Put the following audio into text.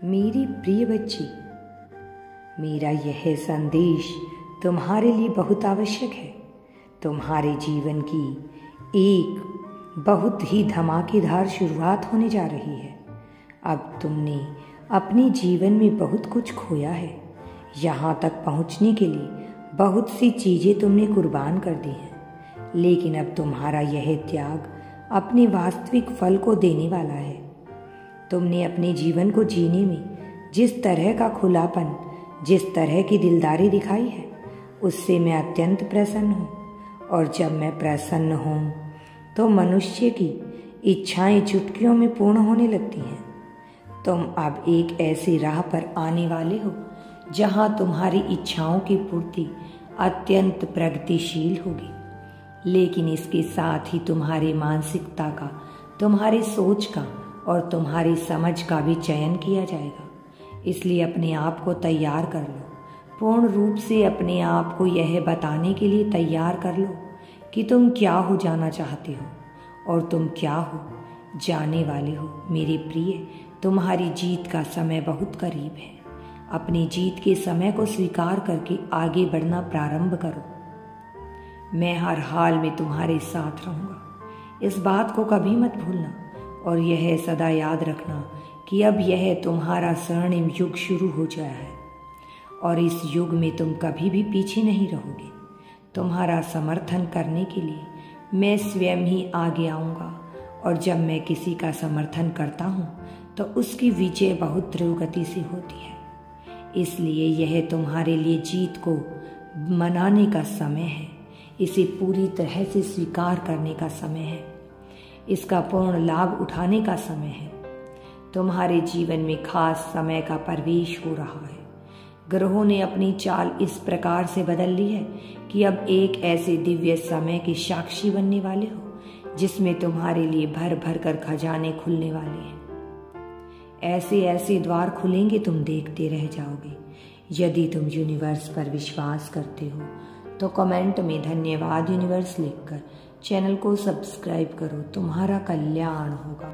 मेरी प्रिय बच्ची, मेरा यह संदेश तुम्हारे लिए बहुत आवश्यक है। तुम्हारे जीवन की एक बहुत ही धमाकेदार शुरुआत होने जा रही है। अब तुमने अपने जीवन में बहुत कुछ खोया है। यहाँ तक पहुँचने के लिए बहुत सी चीज़ें तुमने कुर्बान कर दी हैं, लेकिन अब तुम्हारा यह त्याग अपने वास्तविक फल को देने वाला है। तुमने अपने जीवन को जीने में जिस तरह का खुलापन, जिस तरह की दिलदारी दिखाई है, उससे मैं अत्यंत प्रसन्न हूँ। और जब मैं प्रसन्न हूँ तो मनुष्य की इच्छाएं चुटकियों में पूर्ण होने लगती हैं। तुम अब एक ऐसी राह पर आने वाले हो जहाँ तुम्हारी इच्छाओं की पूर्ति अत्यंत प्रगतिशील होगी, लेकिन इसके साथ ही तुम्हारी मानसिकता का, तुम्हारी सोच का और तुम्हारी समझ का भी चयन किया जाएगा। इसलिए अपने आप को तैयार कर लो, पूर्ण रूप से अपने आप को यह बताने के लिए तैयार कर लो कि तुम क्या हो जाना चाहते हो और तुम क्या हो जाने वाले हो। मेरे प्रिय, तुम्हारी जीत का समय बहुत करीब है। अपनी जीत के समय को स्वीकार करके आगे बढ़ना प्रारंभ करो। मैं हर हाल में तुम्हारे साथ रहूँगा, इस बात को कभी मत भूलना। और यह सदा याद रखना कि अब यह तुम्हारा स्वर्णिम युग शुरू हो गया है और इस युग में तुम कभी भी पीछे नहीं रहोगे। तुम्हारा समर्थन करने के लिए मैं स्वयं ही आगे आऊँगा, और जब मैं किसी का समर्थन करता हूँ तो उसकी विजय बहुत द्रुत गति से होती है। इसलिए यह तुम्हारे लिए जीत को मनाने का समय है। इसे पूरी तरह से स्वीकार करने का समय है। इसका पूर्ण लाभ उठाने का समय है। तुम्हारे जीवन में खास समय का प्रवेश हो रहा है। ग्रहों ने अपनी चाल इस प्रकार से बदल ली है कि अब एक ऐसे दिव्य समय के साक्षी बनने वाले हो जिसमें तुम्हारे लिए भर भर कर खजाने खुलने वाले हैं। ऐसे ऐसे द्वार खुलेंगे, तुम देखते रह जाओगे। यदि तुम यूनिवर्स पर विश्वास करते हो तो कमेंट में धन्यवाद यूनिवर्स लिखकर चैनल को सब्सक्राइब करो। तुम्हारा कल्याण होगा।